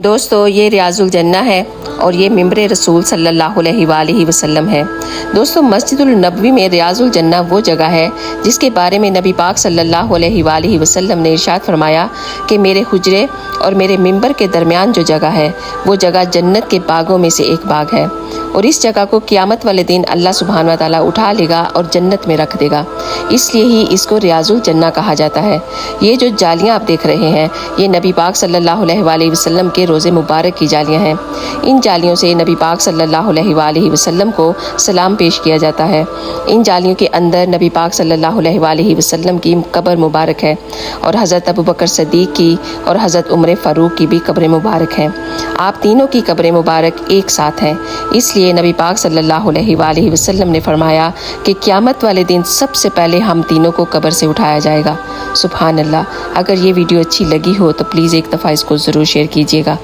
دوستو یہ ریاض الجنہ ہے اور یہ ممبر رسول صلی اللہ علیہ وآلہ وسلم ہے۔ دوستو مسجد النبوی میں ریاض الجنہ وہ جگہ ہے جس کے بارے میں نبی پاک صلی اللہ علیہ وآلہ وسلم نے ارشاد فرمایا کہ میرے حجرے اور میرے ممبر کے درمیان جو جگہ ہے وہ جگہ جنت کے باغوں میں سے ایک باغ ہے، اور اس جگہ کو قیامت والے دن اللہ سبحانہ وتعالی اٹھا لے گا اور جنت میں رکھ دے گا، اس لیے ہی اس کو ریاض الجنہ کہا جاتا ہے۔ یہ جو جالیاں آپ دیکھ رہے ہیں یہ نبی پاک صلی اللہ علیہ وآلہ وسلم کے روزے مبارک کی جالیاں ہیں۔ ان جالیوں سے نبی پاک صلی اللہ علیہ وآلہ وسلم کو سلام پیش کیا جاتا ہے۔ ان جالیوں کے اندر نبی پاک صلی اللہ علیہ وآلہ وسلم کی قبر مبارک ہے، اور حضرت ابوبکر صدیق کی اور حضرت عمر فاروق کی بھی قبر مبارک ہیں۔ آپ تینوں کی قبر مبارک ایک ساتھ ہیں، اس لیے نبی پاک صلی اللہ علیہ وآلہ وسلم نے فرمایا کہ قیامت والے دن سب سے پہلے ہم تینوں کو قبر سے اٹھایا جائے گا۔ سبحان اللہ۔ اگر یہ ویڈیو اچھی لگی ہو تو پلیز ایک دفعہ اس کو ضرور شیئر کیجیے گا۔